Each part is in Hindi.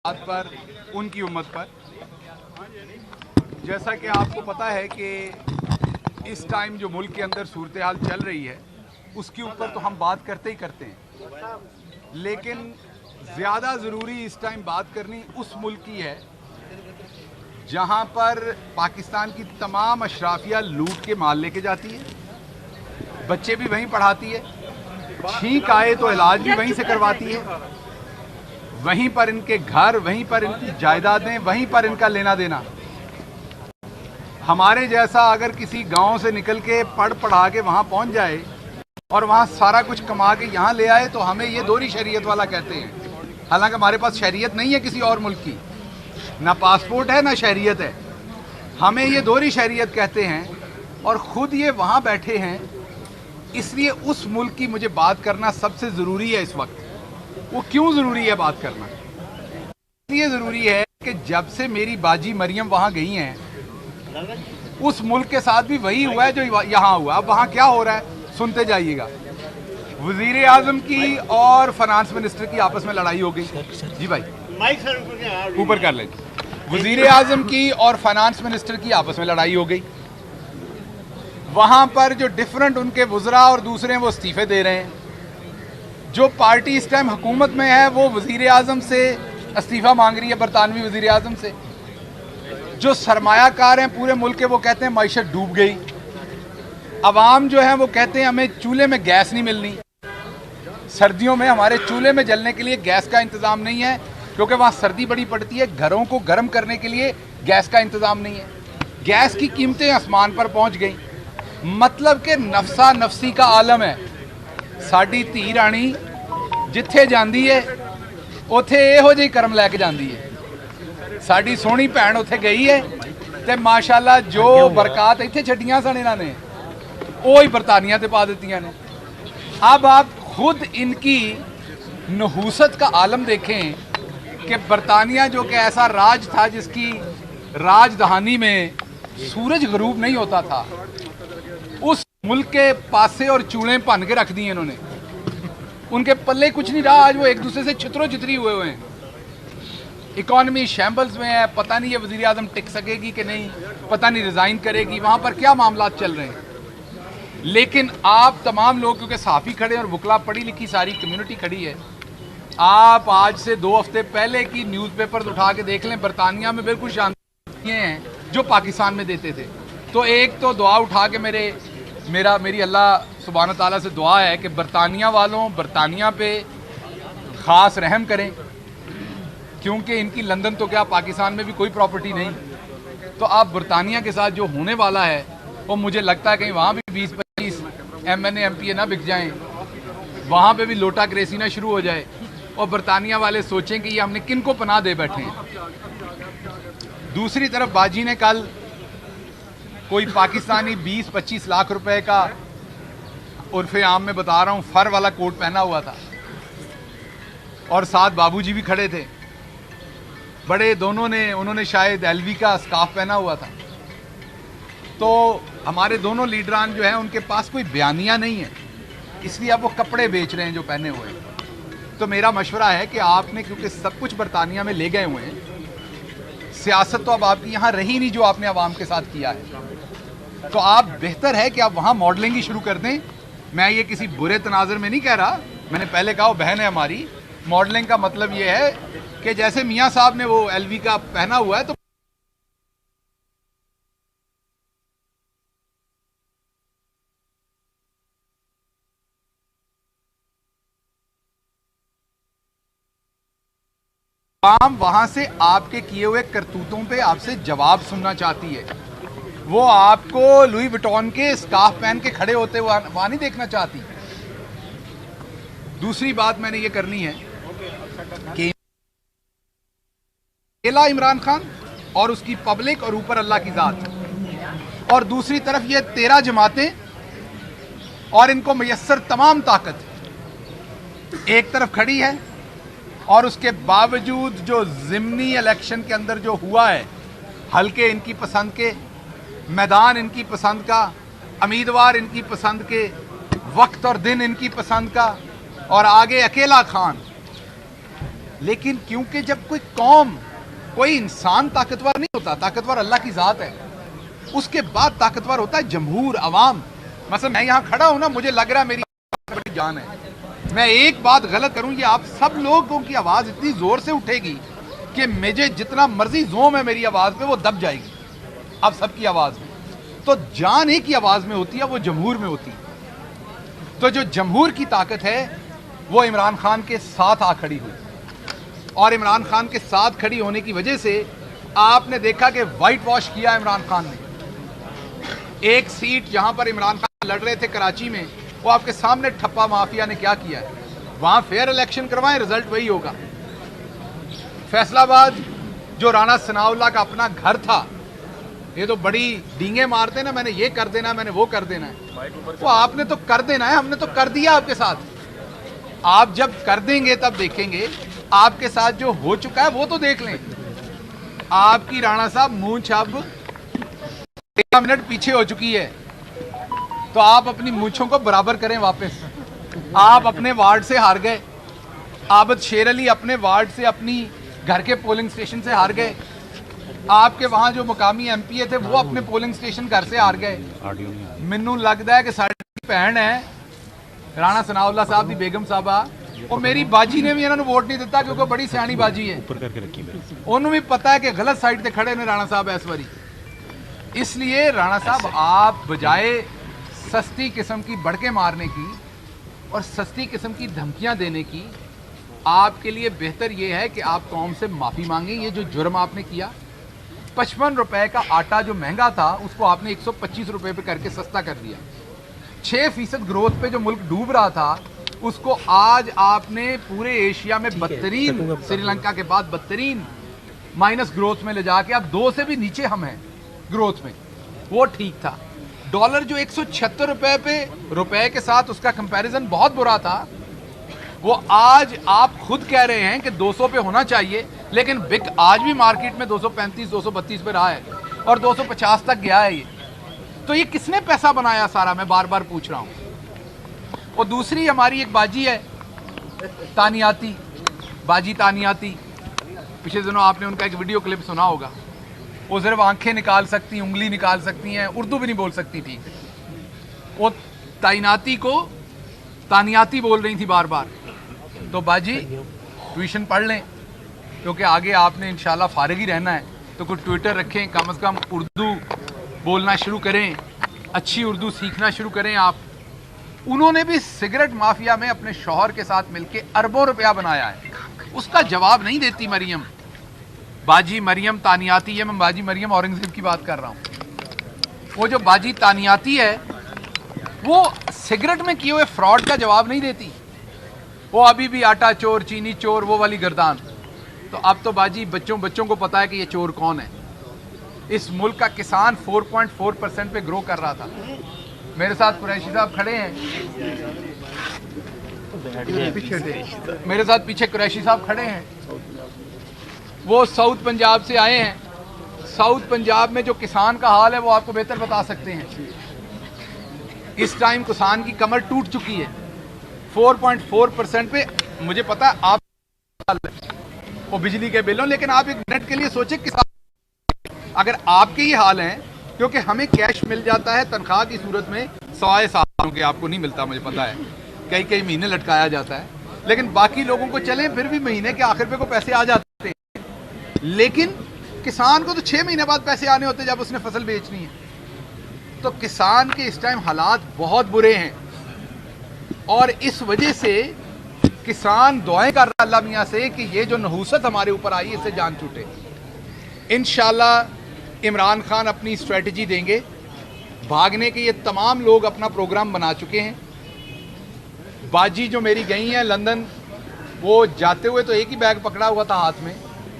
बात पर, उनकी उम्मत पर। जैसा कि आपको पता है कि इस टाइम जो मुल्क के अंदर सूरत हाल चल रही है उसके ऊपर तो हम बात करते ही करते हैं, लेकिन ज़्यादा ज़रूरी इस टाइम बात करनी उस मुल्क की है जहां पर पाकिस्तान की तमाम अशराफिया लूट के माल लेके जाती है, बच्चे भी वहीं पढ़ाती है, छींक आए तो इलाज भी वहीं से करवाती है, वहीं पर इनके घर, वहीं पर इनकी जायदादें, वहीं पर इनका लेना देना। हमारे जैसा अगर किसी गांव से निकल के पढ़ पढ़ा के वहां पहुंच जाए और वहां सारा कुछ कमा के यहां ले आए तो हमें ये दोहरी शरीयत वाला कहते हैं। हालांकि हमारे पास शरीयत नहीं है किसी और मुल्क की, ना पासपोर्ट है ना शरीयत है, हमें ये दोहरी शरीयत कहते हैं और ख़ुद ये वहाँ बैठे हैं। इसलिए उस मुल्क की मुझे बात करना सबसे ज़रूरी है इस वक्त। वो क्यों ज़रूरी है बात करना? इसलिए ज़रूरी है कि जब से मेरी बाजी मरियम वहाँ गई हैं, उस मुल्क के साथ भी वही हुआ है जो यहाँ हुआ। अब वहाँ क्या हो रहा है सुनते जाइएगा। वज़ीर आज़म की और फाइनेंस मिनिस्टर की आपस में लड़ाई हो गई। जी भाई ऊपर कर लें। वज़ीर आज़म की और फाइनेंस मिनिस्टर की आपस में लड़ाई हो गई। वहाँ पर जो डिफरेंट उनके वज़रा और दूसरे वो इस्तीफ़े दे रहे हैं। जो पार्टी इस टाइम हुकूमत में है वो वज़ीर आज़म से इस्तीफ़ा मांग रही है, बरतानवी वज़ीर आज़म से। जो सरमायाकार हैं पूरे मुल्क के वो कहते हैं मईशत डूब गई। अवाम जो है वो कहते हैं हमें चूल्हे में गैस नहीं मिलनी, सर्दियों में हमारे चूल्हे में जलने के लिए गैस का इंतज़ाम नहीं है क्योंकि वहाँ सर्दी बड़ी पड़ती है। घरों को गर्म करने के लिए गैस का इंतज़ाम नहीं है। गैस की कीमतें आसमान पर पहुँच गई। मतलब कि नफसा नफसी का आलम है। साडी धी राणी जिथे जाती है उथे इहो जिही कर्म लैके जाती है। साडी सोहनी भैन उथे गई है तो माशाल्लाह जो बरकत इत्थे छड्डियां सन इन्हां ने वो ही बरतानिया ते पा दित्तियां ने। अब आप खुद इनकी नहूसत का आलम देखें कि बरतानिया जो कि ऐसा राज था जिसकी राजधानी में सूरज गरूब नहीं होता था, उस मुल्क के पासे और चूल्हे भन के रख दिए इन्होंने। उनके पल्ले कुछ नहीं रहा। आज वो एक दूसरे से छितरो छितरी हुए हैं। इकॉनमी शैम्बल्स में है। पता नहीं ये वज़ीर आज़म टिक सकेगी कि नहीं, पता नहीं रिज़ाइन करेगी, वहाँ पर क्या मामला चल रहे हैं। लेकिन आप तमाम लोग, क्योंकि सहाफ़ी खड़े और वकला पढ़ी लिखी सारी कम्युनिटी खड़ी है, आप आज से 2 हफ्ते पहले की न्यूज़पेपर उठा के देख लें। बरतानिया में बिल्कुल शांति हैं जो पाकिस्तान में देते थे। तो एक तो दुआ उठा के मेरी अल्लाह सुब्हान ताला से दुआ है कि बरतानिया वालों बरतानिया पे ख़ास रहम करें, क्योंकि इनकी लंदन तो क्या पाकिस्तान में भी कोई प्रॉपर्टी नहीं। तो आप बरतानिया के साथ जो होने वाला है वो मुझे लगता है कहीं वहाँ भी 20-25 MNA MPA ना बिक जाएं, वहाँ पे भी लोटा क्रेसी ना शुरू हो जाए और बरतानिया वाले सोचें कि ये हमने किन को पनाह दे बैठे हैं। दूसरी तरफ बाजी ने कल कोई पाकिस्तानी 20-25 लाख रुपए का, उर्फ़े आम में बता रहा हूँ, फर वाला कोट पहना हुआ था और साथ बाबूजी भी खड़े थे बड़े। उन्होंने शायद LV का स्कार्फ पहना हुआ था। तो हमारे दोनों लीडरान जो हैं उनके पास कोई बयानिया नहीं है, इसलिए अब वो कपड़े बेच रहे हैं जो पहने हुए हैं। तो मेरा मशवरा है कि आपने, क्योंकि सब कुछ बरतानिया में ले गए हुए हैं, सियासत तो अब आपकी यहाँ रही नहीं जो आपने अवाम के साथ किया है, तो आप बेहतर है कि आप वहाँ मॉडलिंग ही शुरू कर दें। मैं ये किसी बुरे तनाज़र में नहीं कह रहा, मैंने पहले कहा वो बहन है हमारी। मॉडलिंग का मतलब ये है कि जैसे मियाँ साहब ने वो LV का पहना हुआ है तो आवाम वहां से आपके किए हुए करतूतों पे आपसे जवाब सुनना चाहती है। वो आपको लुई विटॉन के स्कार्फ पहन के खड़े होते हुए वहां नहीं देखना चाहती। दूसरी बात मैंने ये करनी है कि अकेला इमरान खान और उसकी पब्लिक और ऊपर अल्लाह की ज़ात, और दूसरी तरफ ये 13 जमातें और इनको मयस्सर तमाम ताकत एक तरफ खड़ी है। और उसके बावजूद जो ज़िमनी इलेक्शन के अंदर जो हुआ है, हल्के इनकी पसंद के, मैदान इनकी पसंद का, उम्मीदवार इनकी पसंद के, वक्त और दिन इनकी पसंद का, और आगे अकेला खान लेकिन क्योंकि जब कोई कौम, कोई इंसान ताकतवर नहीं होता, ताकतवर अल्लाह की ज़ात है, उसके बाद ताकतवर होता है जमहूर, अवाम। मतलब मैं यहाँ खड़ा हूँ ना, मुझे लग रहा है मेरी बड़ी जान है, मैं एक बात गलत करूँ, ये आप सब लोगों की आवाज़ इतनी ज़ोर से उठेगी कि मुझे जितना मर्जी जोम है मेरी आवाज़ पे, वो दब जाएगी आप सबकी आवाज़ में। तो जान एक ही आवाज़ में होती है, वो जमहूर में होती है। तो जो जमहूर की ताकत है वो इमरान खान के साथ आ खड़ी हुई, और इमरान खान के साथ खड़ी होने की वजह से आपने देखा कि वाइट वॉश किया इमरान खान ने। एक सीट जहां पर इमरान खान लड़ रहे थे कराची में, वो आपके सामने ठप्पा माफिया ने क्या किया है, वहां फेयर इलेक्शन करवाएं, रिजल्ट वही होगा। फैसलाबाद जो राणा सनाउल्लाह का अपना घर था, ये तो बड़ी डींगे मारते ना, मैंने ये कर देना, मैंने वो कर देना है, वो आपने तो कर देना है, हमने तो कर दिया आपके साथ। आप जब कर देंगे तब देखेंगे, आपके साथ जो हो चुका है वो तो देख लें। आपकी राणा साहब मूंछ अब 1 मिनट पीछे हो चुकी है, तो आप अपनी मूंछों को बराबर करें वापस। आप अपने वार्ड से हार गए, आबद शेर अली अपने वार्ड से, अपनी घर के पोलिंग स्टेशन से हार गए। आपके वहां जो मुकामी एमपीए थे वो अपने पोलिंग स्टेशन घर से हार गए। मैनू लगता है कि साडी भैन है राणा सनाउल्लाह साहब की बेगम साहबा, और मेरी बाजी ने भी इन्होंने वोट नहीं दिता क्योंकि बड़ी सियाणी बाजी है, उन्होंने भी पता है कि गलत साइड से खड़े ने राणा साहब इस बारी। इसलिए राणा साहब, आप बजाय सस्ती किस्म की बढ़के मारने की और सस्ती किस्म की धमकियां देने की, आपके लिए बेहतर यह है कि आप कौम से माफ़ी मांगें। ये जो जुर्म आपने किया, 55 रुपए का आटा जो महंगा था उसको आपने 125 रुपए पे करके सस्ता कर दिया। 6% ग्रोथ पे जो मुल्क डूब रहा था उसको आज आपने पूरे एशिया में बदतरीन, श्रीलंका के बाद बदतरीन माइनस ग्रोथ में ले जाके, अब 2 से भी नीचे हम हैं ग्रोथ में। वो ठीक था। डॉलर जो 176 रुपए के साथ उसका कंपैरिजन बहुत बुरा था, वो आज आप खुद कह रहे हैं कि 200 पे होना चाहिए, लेकिन बिक आज भी मार्केट में 235 232 पे रहा है और 250 तक गया है। ये तो ये किसने पैसा बनाया सारा, मैं बार बार पूछ रहा हूँ। और दूसरी हमारी एक बाजी है तानियाती, बाजी तानियाती, पिछले दिनों आपने उनका एक वीडियो क्लिप सुना होगा। वो सिर्फ आंखें निकाल सकती, उंगली निकाल सकती हैं, उर्दू भी नहीं बोल सकती थी। वो ताइनाती को तानियाती बोल रही थी बार बार। तो बाजी ट्यूशन पढ़ लें, क्योंकि आगे आपने इंशाल्लाह फारिग ही रहना है, तो कुछ ट्विटर रखें, कम से कम उर्दू बोलना शुरू करें, अच्छी उर्दू सीखना शुरू करें आप। उन्होंने भी सिगरेट माफिया में अपने शौहर के साथ मिलकर अरबों रुपया बनाया है, उसका जवाब नहीं देती मरियम, बाजी मरियम तानियाती है। मैं बाजी मरियम औरंगजेब की बात कर रहा हूँ। वो जो बाजी तानियाती है वो सिगरेट में किए हुए फ्रॉड का जवाब नहीं देती, वो अभी भी आटा चोर, चीनी चोर, वो वाली गर्दान। तो अब तो बाजी बच्चों को पता है कि ये चोर कौन है। इस मुल्क का किसान 4.4% पे ग्रो कर रहा था। मेरे साथ कुरैशी साहब खड़े हैं, मेरे साथ पीछे कुरैशी साहब खड़े हैं, वो साउथ पंजाब से आए हैं। साउथ पंजाब में जो किसान का हाल है वो आपको बेहतर बता सकते हैं। इस टाइम किसान की कमर टूट चुकी है 4.4% पे। मुझे पता है आप वो बिजली के बिलों, लेकिन आप एक मिनट के लिए सोचे किसान अगर आपके ही हाल हैं, क्योंकि हमें कैश मिल जाता है तनख्वाह की सूरत में, सवाए सालों के आपको नहीं मिलता, मुझे पता है, कई महीने लटकाया जाता है, लेकिन बाकी लोगों को चले फिर भी महीने के आखिर पे को पैसे आ जाते हैं। लेकिन किसान को तो 6 महीने बाद पैसे आने होते जब उसने फसल बेचनी है। तो किसान के इस टाइम हालात बहुत बुरे हैं, और इस वजह से किसान दुआएं कर रहा है अल्लाह मियां से कि ये जो नहूसत हमारे ऊपर आई है इससे जान छूटे। इंशाल्लाह इमरान खान अपनी स्ट्रेटजी देंगे, भागने के ये तमाम लोग अपना प्रोग्राम बना चुके हैं। बाजी जो मेरी गई हैं लंदन, वो जाते हुए तो एक ही बैग पकड़ा हुआ था हाथ में,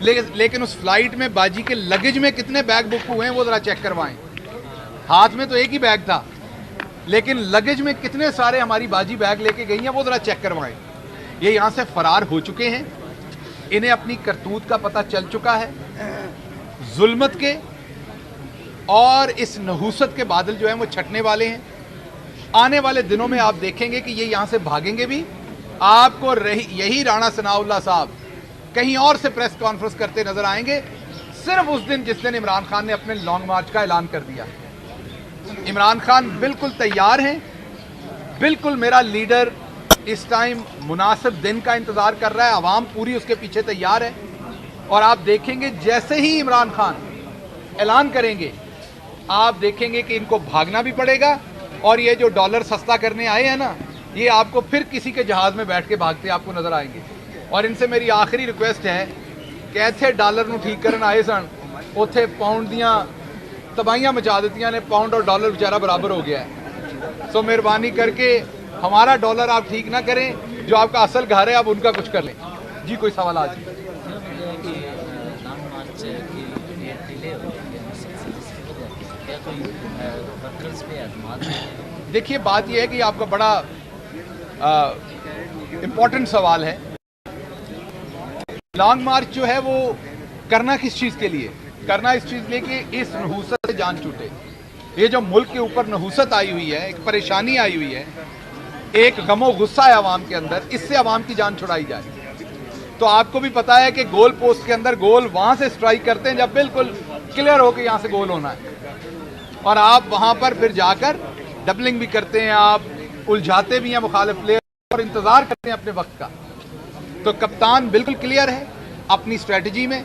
लेकिन उस फ्लाइट में बाजी के लगेज में कितने बैग बुक हुए हैं वो ज़रा चेक करवाएं। हाथ में तो एक ही बैग था, लेकिन लगेज में कितने सारे हमारी बाजी बैग लेके गई हैं वो ज़रा चेक करवाएं। ये यहाँ से फरार हो चुके हैं, इन्हें अपनी करतूत का पता चल चुका है, जुल्मत के और इस नहूसत के बादल जो हैं वो छटने वाले हैं। आने वाले दिनों में आप देखेंगे कि ये यहाँ से भागेंगे भी। आपको यही राणा सनाउल्लाह साहब कहीं और से प्रेस कॉन्फ्रेंस करते नजर आएंगे, सिर्फ उस दिन जिस दिन इमरान खान ने अपने लॉन्ग मार्च का ऐलान कर दिया। इमरान खान बिल्कुल तैयार हैं, बिल्कुल मेरा लीडर इस टाइम मुनासिब दिन का इंतजार कर रहा है, आवाम पूरी उसके पीछे तैयार है। और आप देखेंगे जैसे ही इमरान खान ऐलान करेंगे, आप देखेंगे कि इनको भागना भी पड़ेगा, और ये जो डॉलर सस्ता करने आए हैं ना, ये आपको फिर किसी के जहाज में बैठ के भागते आपको नजर आएंगे। और इनसे मेरी आखिरी रिक्वेस्ट है कि इत्थे डॉलर नूं ठीक करन आए सन, उत्थे पाउंड दियां तबाहियां मचा दित्तियां ने, पाउंड और डॉलर बेचारा बराबर हो गया है। सो मेहरबानी करके हमारा डॉलर आप ठीक ना करें, जो आपका असल घर है आप उनका कुछ कर लें। जी कोई सवाल आज? देखिए बात यह है कि आपका बड़ा इम्पोर्टेंट सवाल है। लॉन्ग मार्च जो है वो करना किस चीज़ के लिए? करना इस चीज़ के लिए कि इस नहूसत से जान छूटे। ये जो मुल्क के ऊपर नहूसत आई हुई है, एक परेशानी आई हुई है, एक गमो गुस्सा है आवाम के अंदर, इससे आवाम की जान छुड़ाई जाए। तो आपको भी पता है कि गोल पोस्ट के अंदर गोल वहां से स्ट्राइक करते हैं जब बिल्कुल क्लियर हो कि यहां से गोल होना है, और आप वहां पर फिर जाकर डबलिंग भी करते हैं, आप उलझाते भी हैं मुखालिफ प्लेयर और इंतजार करते हैं अपने वक्त का। तो कप्तान बिल्कुल क्लियर है अपनी स्ट्रेटजी में।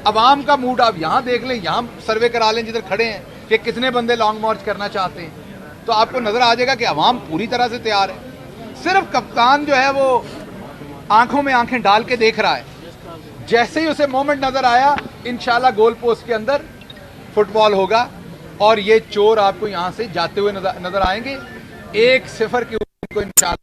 अवाम का मूड आप यहां देख लें, यहां सर्वे करा लें जिधर खड़े हैं कि कितने बंदे लॉन्ग मार्च करना चाहते हैं, तो आपको नजर आ जाएगा कि अवाम पूरी तरह से तैयार है। सिर्फ कप्तान जो है वो आंखों में आंखें डाल के देख रहा है, जैसे ही उसे मोमेंट नजर आया इंशाल्लाह गोल पोस्ट के अंदर फुटबॉल होगा, और ये चोर आपको यहां से जाते हुए नजर आएंगे। 1-0 की इंशाल्लाह